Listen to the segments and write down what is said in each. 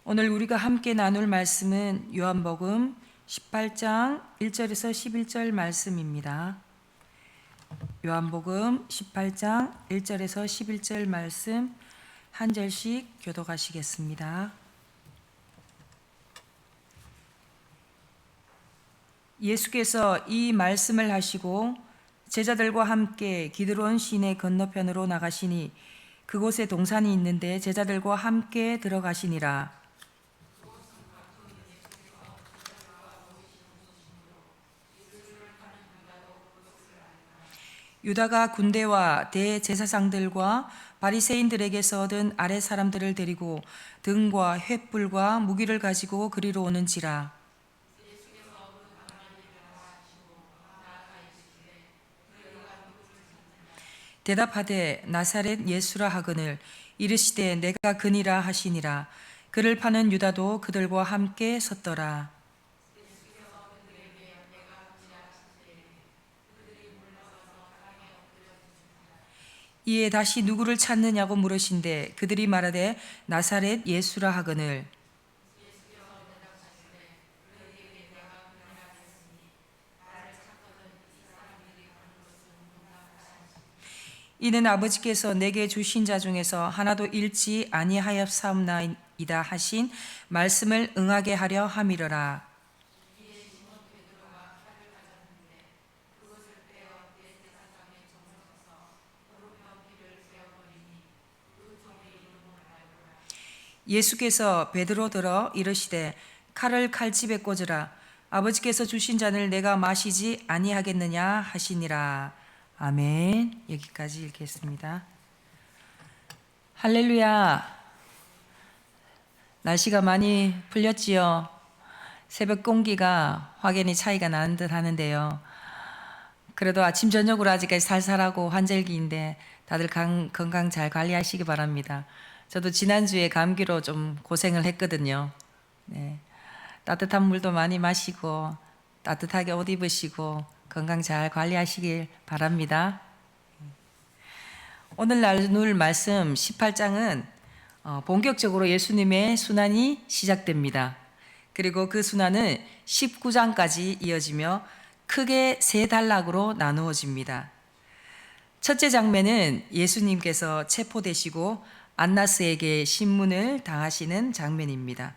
오늘 우리가 함께 나눌 말씀은 요한복음 18장 1절에서 11절 말씀입니다. 요한복음 18장 1절에서 11절 말씀 한 절씩 교독하시겠습니다. 예수께서 이 말씀을 하시고 제자들과 함께 기드론 시내 건너편으로 나가시니 그곳에 동산이 있는데 제자들과 함께 들어가시니라. 유다가 군대와 대제사장들과 바리새인들에게서 얻은 아랫 사람들을 데리고 등과 횃불과 무기를 가지고 그리로 오는지라. 대답하되 나사렛 예수라 하거늘 이르시되 내가 그니라 하시니라. 그를 파는 유다도 그들과 함께 섰더라. 이에 다시 누구를 찾느냐고 물으신대 그들이 말하되 나사렛 예수라 하거늘. 이는 아버지께서 내게 주신 자 중에서 하나도 잃지 아니하였사옵나이다 하신 말씀을 응하게 하려 함이러라. 예수께서 베드로 들어 이르시되 칼을 칼집에 꽂으라. 아버지께서 주신 잔을 내가 마시지 아니하겠느냐 하시니라. 아멘. 여기까지 읽겠습니다. 할렐루야. 날씨가 많이 풀렸지요. 새벽 공기가 확연히 차이가 나는 듯 하는데요. 그래도 아침 저녁으로 아직까지 살살하고 환절기인데 다들 건강 잘 관리하시기 바랍니다. 저도 지난주에 감기로 좀 고생을 했거든요. 네. 따뜻한 물도 많이 마시고 따뜻하게 옷 입으시고 건강 잘 관리하시길 바랍니다. 오늘 나눌 말씀 18장은 본격적으로 예수님의 순환이 시작됩니다. 그리고 그 순환은 19장까지 이어지며 크게 세 단락으로 나누어집니다. 첫째 장면은 예수님께서 체포되시고 안나스에게 신문을 당하시는 장면입니다.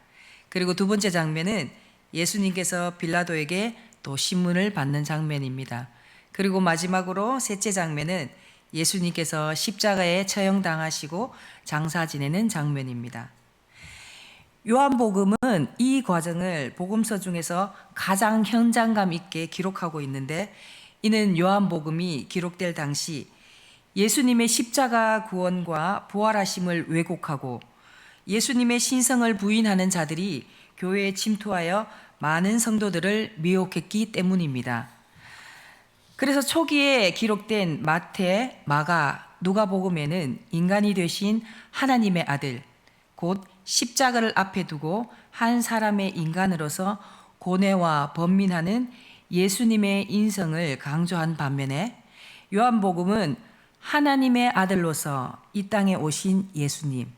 그리고 두 번째 장면은 예수님께서 빌라도에게 또 신문을 받는 장면입니다. 그리고 마지막으로 셋째 장면은 예수님께서 십자가에 처형당하시고 장사 지내는 장면입니다. 요한복음은 이 과정을 복음서 중에서 가장 현장감 있게 기록하고 있는데, 이는 요한복음이 기록될 당시 예수님의 십자가 구원과 부활하심을 왜곡하고 예수님의 신성을 부인하는 자들이 교회에 침투하여 많은 성도들을 미혹했기 때문입니다. 그래서 초기에 기록된 마태, 마가, 누가복음에는 인간이 되신 하나님의 아들, 곧 십자가를 앞에 두고 한 사람의 인간으로서 고뇌와 번민하는 예수님의 인성을 강조한 반면에, 요한복음은 하나님의 아들로서 이 땅에 오신 예수님,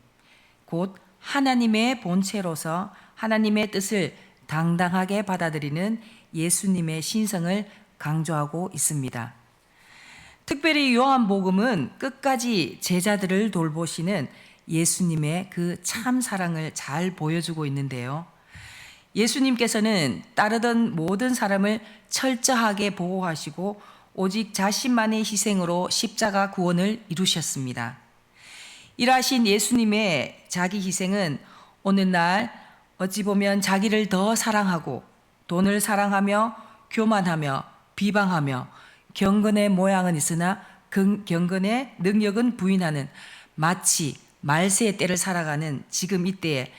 곧 하나님의 본체로서 하나님의 뜻을 당당하게 받아들이는 예수님의 신성을 강조하고 있습니다. 특별히 요한복음은 끝까지 제자들을 돌보시는 예수님의 그 참 사랑을 잘 보여주고 있는데요. 예수님께서는 따르던 모든 사람을 철저하게 보호하시고 오직 자신만의 희생으로 십자가 구원을 이루셨습니다. 이러하신 예수님의 자기 희생은 오늘날 어찌 보면 자기를 더 사랑하고 돈을 사랑하며 교만하며 비방하며 경건의 모양은 있으나 경건의 능력은 부인하는 마치 말세의 때를 살아가는 지금 이때에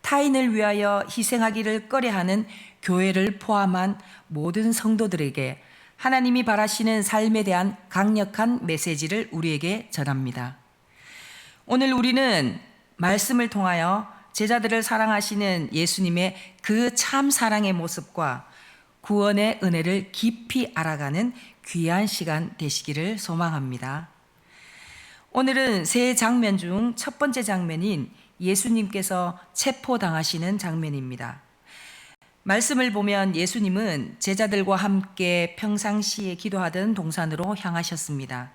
타인을 위하여 희생하기를 꺼려하는 교회를 포함한 모든 성도들에게 하나님이 바라시는 삶에 대한 강력한 메시지를 우리에게 전합니다. 오늘 우리는 말씀을 통하여 제자들을 사랑하시는 예수님의 그 참 사랑의 모습과 구원의 은혜를 깊이 알아가는 귀한 시간 되시기를 소망합니다. 오늘은 세 장면 중 첫 번째 장면인 예수님께서 체포당하시는 장면입니다. 말씀을 보면 예수님은 제자들과 함께 평상시에 기도하던 동산으로 향하셨습니다.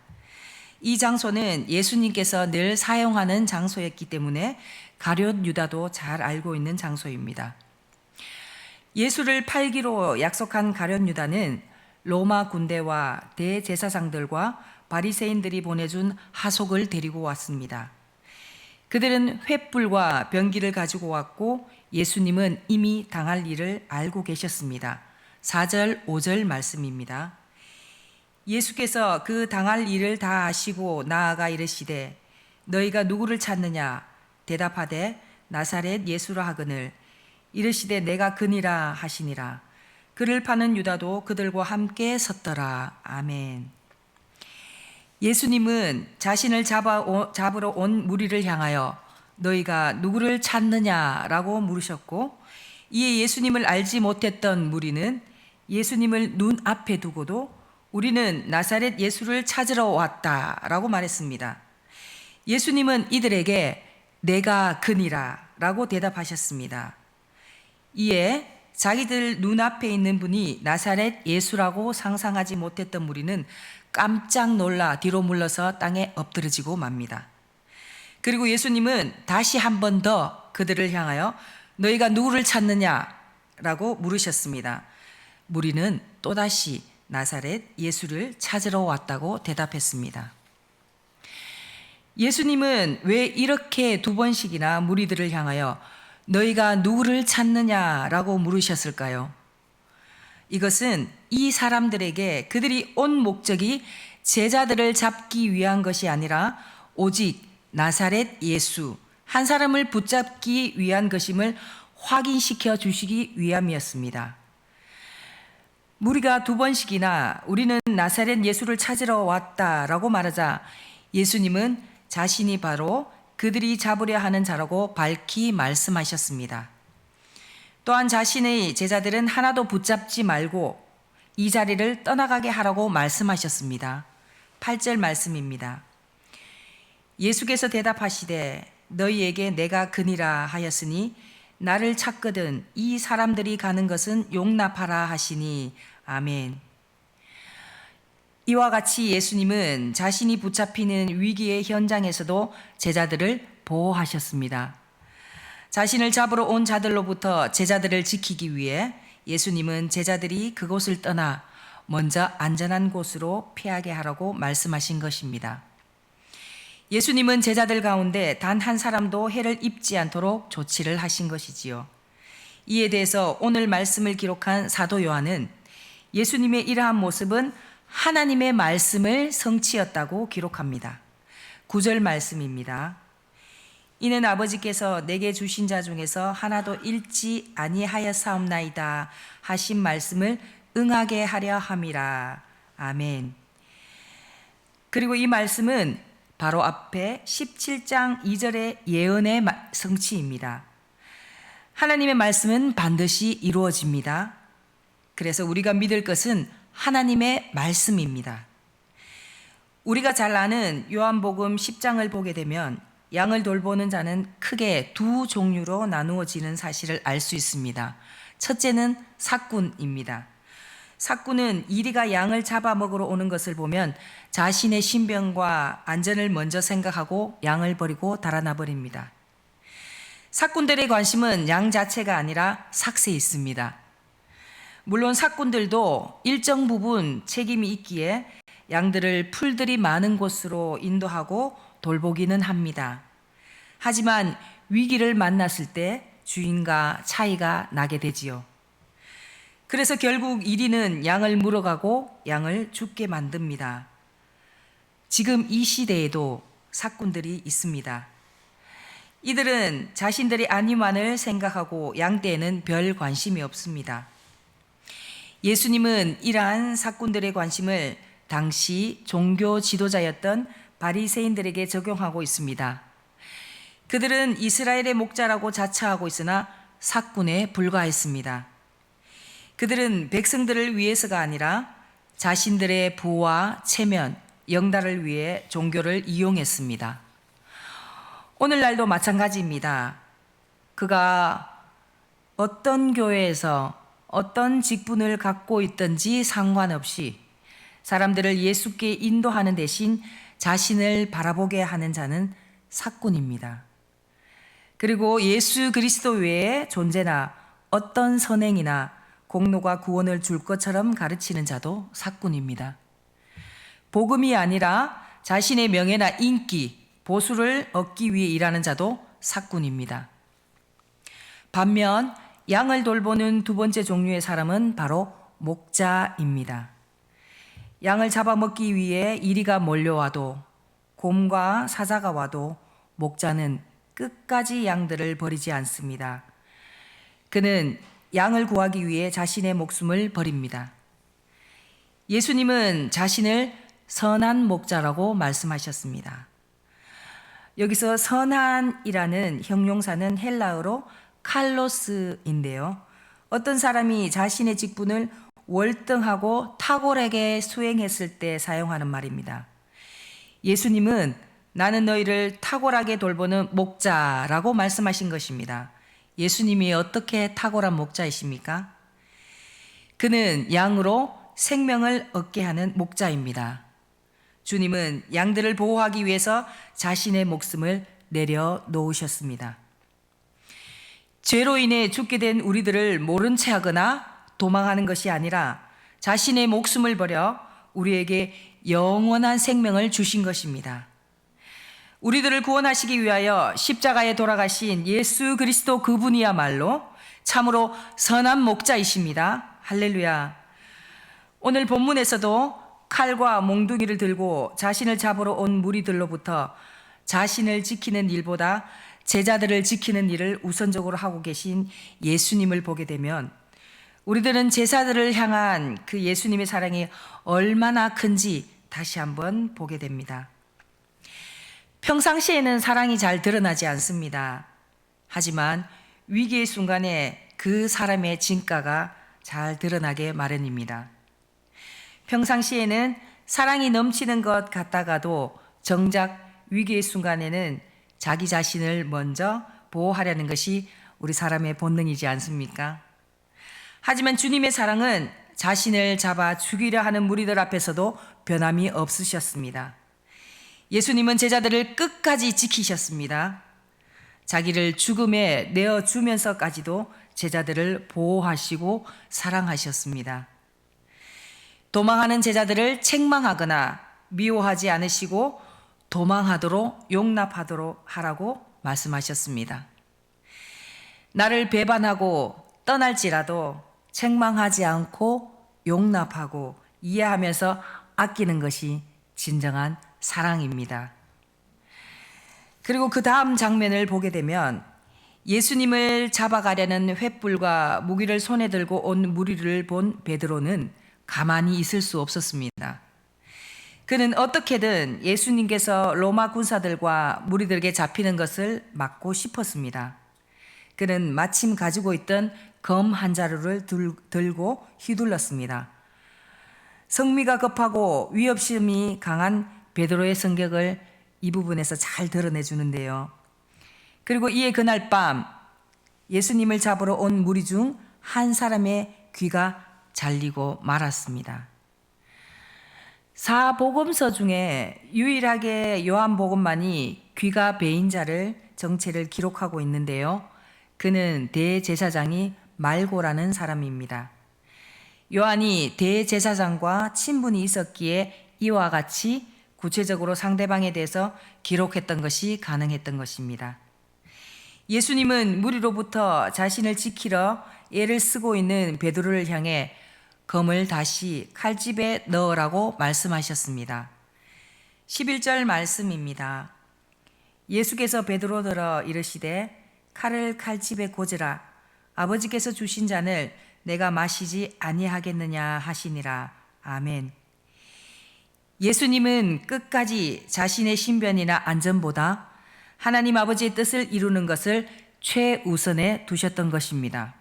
이 장소는 예수님께서 늘 사용하는 장소였기 때문에 가룟 유다도 잘 알고 있는 장소입니다. 예수를 팔기로 약속한 가룟 유다는 로마 군대와 대제사장들과 바리새인들이 보내준 하속을 데리고 왔습니다. 그들은 횃불과 병기를 가지고 왔고 예수님은 이미 당할 일을 알고 계셨습니다. 4절, 5절 말씀입니다. 예수께서 그 당할 일을 다 아시고 나아가 이르시되 너희가 누구를 찾느냐 대답하되 나사렛 예수라 하거늘 이르시되 내가 그니라 하시니라. 그를 파는 유다도 그들과 함께 섰더라. 아멘. 예수님은 자신을 잡으러 온 무리를 향하여 너희가 누구를 찾느냐라고 물으셨고, 이에 예수님을 알지 못했던 무리는 예수님을 눈앞에 두고도 우리는 나사렛 예수를 찾으러 왔다라고 말했습니다. 예수님은 이들에게 내가 그니라 라고 대답하셨습니다. 이에 자기들 눈앞에 있는 분이 나사렛 예수라고 상상하지 못했던 무리는 깜짝 놀라 뒤로 물러서 땅에 엎드러지고 맙니다. 그리고 예수님은 다시 한 번 더 그들을 향하여 너희가 누구를 찾느냐라고 물으셨습니다. 무리는 또다시 나사렛 예수를 찾으러 왔다고 대답했습니다. 예수님은 왜 이렇게 두 번씩이나 무리들을 향하여 너희가 누구를 찾느냐라고 물으셨을까요? 이것은 이 사람들에게 그들이 온 목적이 제자들을 잡기 위한 것이 아니라 오직 나사렛 예수 한 사람을 붙잡기 위한 것임을 확인시켜 주시기 위함이었습니다. 무리가 두 번씩이나 우리는 나사렛 예수를 찾으러 왔다라고 말하자 예수님은 자신이 바로 그들이 잡으려 하는 자라고 밝히 말씀하셨습니다. 또한 자신의 제자들은 하나도 붙잡지 말고 이 자리를 떠나가게 하라고 말씀하셨습니다. 8절 말씀입니다. 예수께서 대답하시되 너희에게 내가 그니라 하였으니 나를 찾거든 이 사람들이 가는 것은 용납하라 하시니 아멘. 이와 같이 예수님은 자신이 붙잡히는 위기의 현장에서도 제자들을 보호하셨습니다. 자신을 잡으러 온 자들로부터 제자들을 지키기 위해 예수님은 제자들이 그곳을 떠나 먼저 안전한 곳으로 피하게 하라고 말씀하신 것입니다. 예수님은 제자들 가운데 단 한 사람도 해를 입지 않도록 조치를 하신 것이지요. 이에 대해서 오늘 말씀을 기록한 사도 요한은 예수님의 이러한 모습은 하나님의 말씀을 성취였다고 기록합니다. 9절 말씀입니다. 이는 아버지께서 내게 주신 자 중에서 하나도 잃지 아니하였사옵나이다 하신 말씀을 응하게 하려 함이라. 아멘. 그리고 이 말씀은 바로 앞에 17장 2절의 예언의 성취입니다. 하나님의 말씀은 반드시 이루어집니다. 그래서 우리가 믿을 것은 하나님의 말씀입니다. 우리가 잘 아는 요한복음 10장을 보게 되면 양을 돌보는 자는 크게 두 종류로 나누어지는 사실을 알 수 있습니다. 첫째는 삭군입니다. 삭군은 이리가 양을 잡아먹으러 오는 것을 보면 자신의 신병과 안전을 먼저 생각하고 양을 버리고 달아나 버립니다. 삭군들의 관심은 양 자체가 아니라 삭새에 있습니다. 물론 삭군들도 일정 부분 책임이 있기에 양들을 풀들이 많은 곳으로 인도하고 돌보기는 합니다. 하지만 위기를 만났을 때 주인과 차이가 나게 되지요. 그래서 결국 이리는 양을 물어가고 양을 죽게 만듭니다. 지금 이 시대에도 삭군들이 있습니다. 이들은 자신들의 안위만을 생각하고 양떼에는 별 관심이 없습니다. 예수님은 이러한 삭군들의 관심을 당시 종교 지도자였던 바리새인들에게 적용하고 있습니다. 그들은 이스라엘의 목자라고 자처하고 있으나 삭군에 불과했습니다. 그들은 백성들을 위해서가 아니라 자신들의 부와 체면, 영달을 위해 종교를 이용했습니다. 오늘날도 마찬가지입니다. 그가 어떤 교회에서 어떤 직분을 갖고 있든지 상관없이 사람들을 예수께 인도하는 대신 자신을 바라보게 하는 자는 사꾼입니다. 그리고 예수 그리스도 외에 존재나 어떤 선행이나 공로가 구원을 줄 것처럼 가르치는 자도 사꾼입니다. 복음이 아니라 자신의 명예나 인기, 보수를 얻기 위해 일하는 자도 사꾼입니다. 반면 양을 돌보는 두 번째 종류의 사람은 바로 목자입니다. 양을 잡아먹기 위해 이리가 몰려와도, 곰과 사자가 와도 목자는 끝까지 양들을 버리지 않습니다. 그는 양을 구하기 위해 자신의 목숨을 버립니다. 예수님은 자신을 선한 목자라고 말씀하셨습니다. 여기서 선한이라는 형용사는 헬라어로 칼로스인데요. 어떤 사람이 자신의 직분을 월등하고 탁월하게 수행했을 때 사용하는 말입니다. 예수님은 나는 너희를 탁월하게 돌보는 목자라고 말씀하신 것입니다. 예수님이 어떻게 탁월한 목자이십니까? 그는 양으로 생명을 얻게 하는 목자입니다. 주님은 양들을 보호하기 위해서 자신의 목숨을 내려놓으셨습니다. 죄로 인해 죽게 된 우리들을 모른 채 하거나 도망하는 것이 아니라 자신의 목숨을 버려 우리에게 영원한 생명을 주신 것입니다. 우리들을 구원하시기 위하여 십자가에 돌아가신 예수 그리스도 그분이야말로 참으로 선한 목자이십니다. 할렐루야. 오늘 본문에서도 칼과 몽둥이를 들고 자신을 잡으러 온 무리들로부터 자신을 지키는 일보다 제자들을 지키는 일을 우선적으로 하고 계신 예수님을 보게 되면 우리들은 제자들을 향한 그 예수님의 사랑이 얼마나 큰지 다시 한번 보게 됩니다. 평상시에는 사랑이 잘 드러나지 않습니다. 하지만 위기의 순간에 그 사람의 진가가 잘 드러나게 마련입니다. 평상시에는 사랑이 넘치는 것 같다가도 정작 위기의 순간에는 자기 자신을 먼저 보호하려는 것이 우리 사람의 본능이지 않습니까? 하지만 주님의 사랑은 자신을 잡아 죽이려 하는 무리들 앞에서도 변함이 없으셨습니다. 예수님은 제자들을 끝까지 지키셨습니다. 자기를 죽음에 내어주면서까지도 제자들을 보호하시고 사랑하셨습니다. 도망하는 제자들을 책망하거나 미워하지 않으시고 도망하도록 용납하도록 하라고 말씀하셨습니다. 나를 배반하고 떠날지라도 책망하지 않고 용납하고 이해하면서 아끼는 것이 진정한 사랑입니다. 그리고 그 다음 장면을 보게 되면 예수님을 잡아가려는 횃불과 무기를 손에 들고 온 무리를 본 베드로는 가만히 있을 수 없었습니다. 그는 어떻게든 예수님께서 로마 군사들과 무리들에게 잡히는 것을 막고 싶었습니다. 그는 마침 가지고 있던 검 한 자루를 들고 휘둘렀습니다. 성미가 급하고 위협심이 강한 베드로의 성격을 이 부분에서 잘 드러내 주는데요. 그리고 이에 그날 밤 예수님을 잡으러 온 무리 중 한 사람의 귀가 잘리고 말았습니다. 사복음서 중에 유일하게 요한복음만이 귀가 베인 자를 정체를 기록하고 있는데요. 그는 대제사장이 말고라는 사람입니다. 요한이 대제사장과 친분이 있었기에 이와 같이 구체적으로 상대방에 대해서 기록했던 것이 가능했던 것입니다. 예수님은 무리로부터 자신을 지키러 애를 쓰고 있는 베드로를 향해 검을 다시 칼집에 넣으라고 말씀하셨습니다. 11절 말씀입니다. 예수께서 베드로더러 이르시되 칼을 칼집에 꽂으라. 아버지께서 주신 잔을 내가 마시지 아니하겠느냐 하시니라. 아멘. 예수님은 끝까지 자신의 신변이나 안전보다 하나님 아버지의 뜻을 이루는 것을 최우선에 두셨던 것입니다.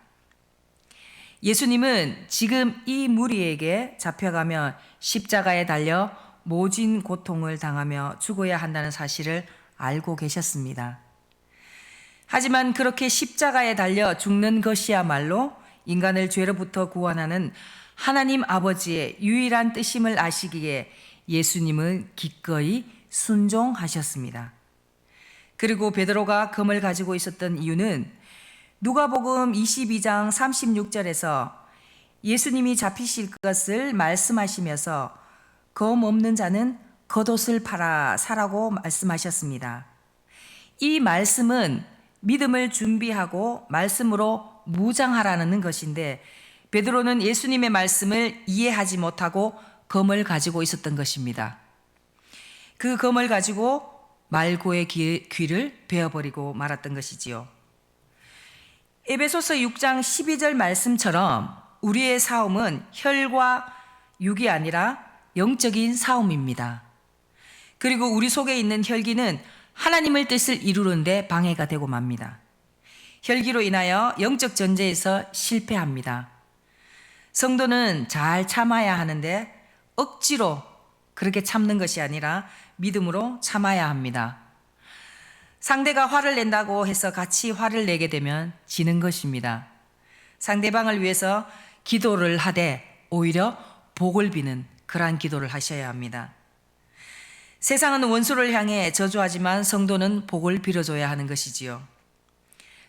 예수님은 지금 이 무리에게 잡혀가며 십자가에 달려 모진 고통을 당하며 죽어야 한다는 사실을 알고 계셨습니다. 하지만 그렇게 십자가에 달려 죽는 것이야말로 인간을 죄로부터 구원하는 하나님 아버지의 유일한 뜻임을 아시기에 예수님은 기꺼이 순종하셨습니다. 그리고 베드로가 검을 가지고 있었던 이유는 누가복음 22장 36절에서 예수님이 잡히실 것을 말씀하시면서 검 없는 자는 겉옷을 팔아 사라고 말씀하셨습니다. 이 말씀은 믿음을 준비하고 말씀으로 무장하라는 것인데 베드로는 예수님의 말씀을 이해하지 못하고 검을 가지고 있었던 것입니다. 그 검을 가지고 말고의 귀를 베어버리고 말았던 것이지요. 에베소서 6장 12절 말씀처럼 우리의 싸움은 혈과 육이 아니라 영적인 싸움입니다. 그리고 우리 속에 있는 혈기는 하나님의 뜻을 이루는 데 방해가 되고 맙니다. 혈기로 인하여 영적 전쟁에서 실패합니다. 성도는 잘 참아야 하는데 억지로 그렇게 참는 것이 아니라 믿음으로 참아야 합니다. 상대가 화를 낸다고 해서 같이 화를 내게 되면 지는 것입니다. 상대방을 위해서 기도를 하되 오히려 복을 비는 그러한 기도를 하셔야 합니다. 세상은 원수를 향해 저주하지만 성도는 복을 빌어줘야 하는 것이지요.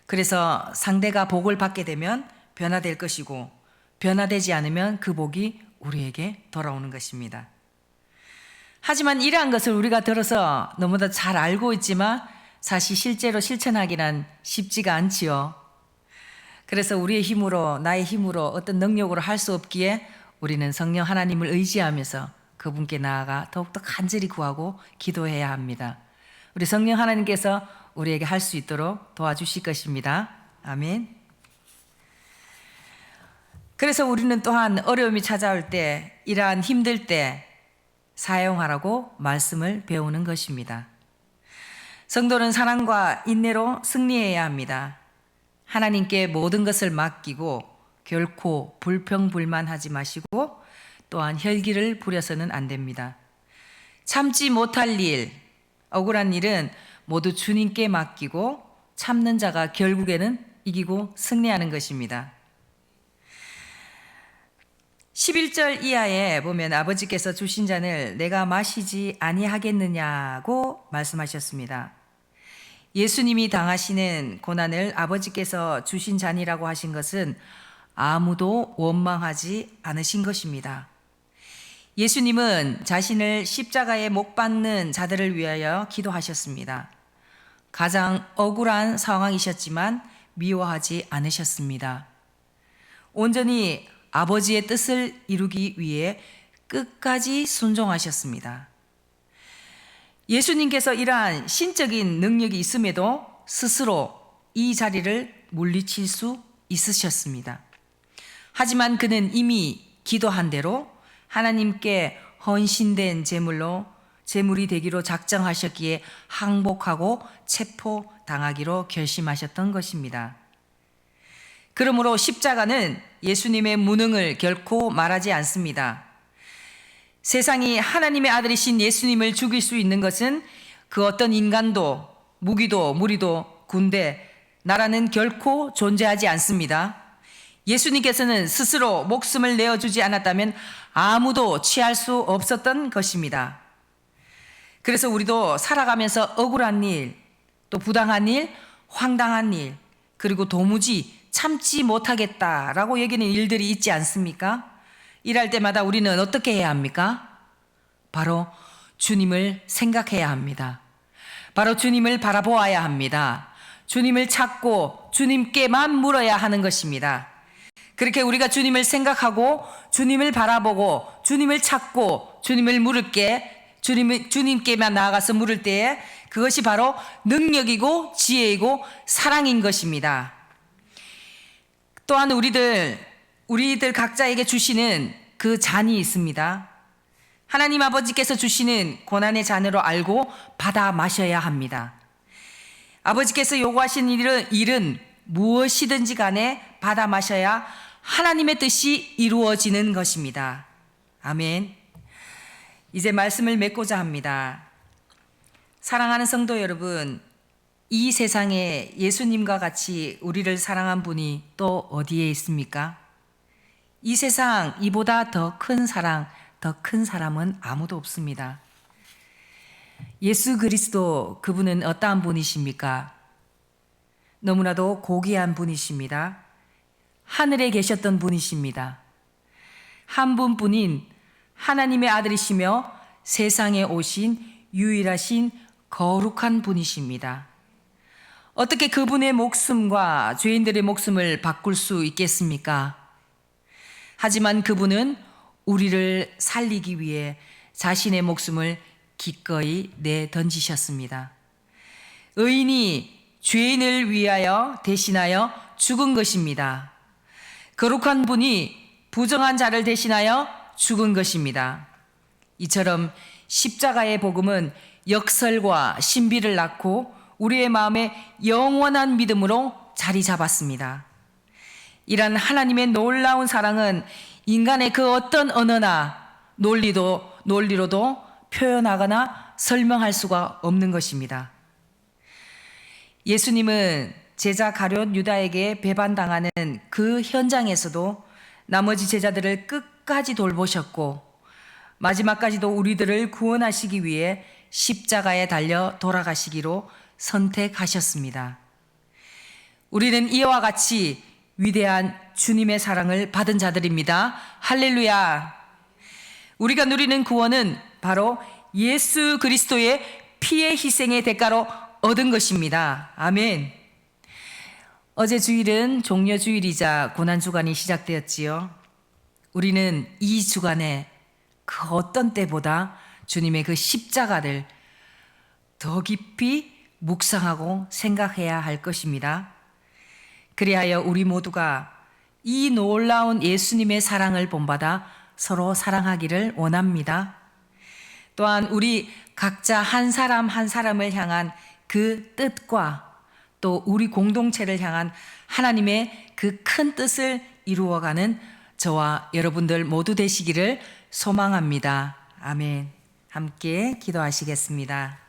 그래서 상대가 복을 받게 되면 변화될 것이고 변화되지 않으면 그 복이 우리에게 돌아오는 것입니다. 하지만 이러한 것을 우리가 들어서 너무나 잘 알고 있지만 사실 실제로 실천하기는 쉽지가 않지요. 그래서 우리의 힘으로 나의 힘으로 어떤 능력으로 할 수 없기에 우리는 성령 하나님을 의지하면서 그분께 나아가 더욱더 간절히 구하고 기도해야 합니다. 우리 성령 하나님께서 우리에게 할 수 있도록 도와주실 것입니다. 아멘. 그래서 우리는 또한 어려움이 찾아올 때 이러한 힘들 때 사용하라고 말씀을 배우는 것입니다. 성도는 사랑과 인내로 승리해야 합니다. 하나님께 모든 것을 맡기고 결코 불평불만하지 마시고 또한 혈기를 부려서는 안 됩니다. 참지 못할 일, 억울한 일은 모두 주님께 맡기고 참는 자가 결국에는 이기고 승리하는 것입니다. 11절 이하에 보면 아버지께서 주신 잔을 내가 마시지 아니하겠느냐고 말씀하셨습니다. 예수님이 당하시는 고난을 아버지께서 주신 잔이라고 하신 것은 아무도 원망하지 않으신 것입니다. 예수님은 자신을 십자가에 못 박는 자들을 위하여 기도하셨습니다. 가장 억울한 상황이셨지만 미워하지 않으셨습니다. 온전히 아버지의 뜻을 이루기 위해 끝까지 순종하셨습니다. 예수님께서 이러한 신적인 능력이 있음에도 스스로 이 자리를 물리칠 수 있으셨습니다. 하지만 그는 이미 기도한 대로 하나님께 헌신된 제물이 되기로 작정하셨기에 항복하고 체포당하기로 결심하셨던 것입니다. 그러므로 십자가는 예수님의 무능을 결코 말하지 않습니다. 세상이 하나님의 아들이신 예수님을 죽일 수 있는 것은 그 어떤 인간도 무기도 무리도 군대 나라는 결코 존재하지 않습니다. 예수님께서는 스스로 목숨을 내어주지 않았다면 아무도 취할 수 없었던 것입니다. 그래서 우리도 살아가면서 억울한 일, 또 부당한 일, 황당한 일, 그리고 도무지 참지 못하겠다라고 여기는 일들이 있지 않습니까? 일할 때마다 우리는 어떻게 해야 합니까? 바로 주님을 생각해야 합니다. 바로 주님을 바라보아야 합니다. 주님을 찾고 주님께만 물어야 하는 것입니다. 그렇게 우리가 주님을 생각하고 주님을 바라보고 주님을 찾고 주님을 물을 때 주님께만 나아가서 물을 때에 그것이 바로 능력이고 지혜이고 사랑인 것입니다. 또한 우리들 각자에게 주시는 그 잔이 있습니다. 하나님 아버지께서 주시는 고난의 잔으로 알고 받아 마셔야 합니다. 아버지께서 요구하신 일은 무엇이든지 간에 받아 마셔야 하나님의 뜻이 이루어지는 것입니다. 아멘. 이제 말씀을 맺고자 합니다. 사랑하는 성도 여러분, 이 세상에 예수님과 같이 우리를 사랑한 분이 또 어디에 있습니까? 이 세상 이보다 더 큰 사랑, 더 큰 사람은 아무도 없습니다. 예수 그리스도, 그분은 어떠한 분이십니까? 너무나도 고귀한 분이십니다. 하늘에 계셨던 분이십니다. 한 분뿐인 하나님의 아들이시며 세상에 오신 유일하신 거룩한 분이십니다. 어떻게 그분의 목숨과 죄인들의 목숨을 바꿀 수 있겠습니까? 하지만 그분은 우리를 살리기 위해 자신의 목숨을 기꺼이 내던지셨습니다. 의인이 죄인을 위하여 대신하여 죽은 것입니다. 거룩한 분이 부정한 자를 대신하여 죽은 것입니다. 이처럼 십자가의 복음은 역설과 신비를 낳고 우리의 마음에 영원한 믿음으로 자리 잡았습니다. 이런 하나님의 놀라운 사랑은 인간의 그 어떤 언어나 논리로도 표현하거나 설명할 수가 없는 것입니다. 예수님은 제자 가룟 유다에게 배반당하는 그 현장에서도 나머지 제자들을 끝까지 돌보셨고 마지막까지도 우리들을 구원하시기 위해 십자가에 달려 돌아가시기로 선택하셨습니다. 우리는 이와 같이 위대한 주님의 사랑을 받은 자들입니다. 할렐루야! 우리가 누리는 구원은 바로 예수 그리스도의 피의 희생의 대가로 얻은 것입니다. 아멘. 어제 주일은 종려주일이자 고난주간이 시작되었지요. 우리는 이 주간에 그 어떤 때보다 주님의 그 십자가를 더 깊이 묵상하고 생각해야 할 것입니다. 그리하여 우리 모두가 이 놀라운 예수님의 사랑을 본받아 서로 사랑하기를 원합니다. 또한 우리 각자 한 사람 한 사람을 향한 그 뜻과 또 우리 공동체를 향한 하나님의 그 큰 뜻을 이루어가는 저와 여러분들 모두 되시기를 소망합니다. 아멘. 함께 기도하시겠습니다.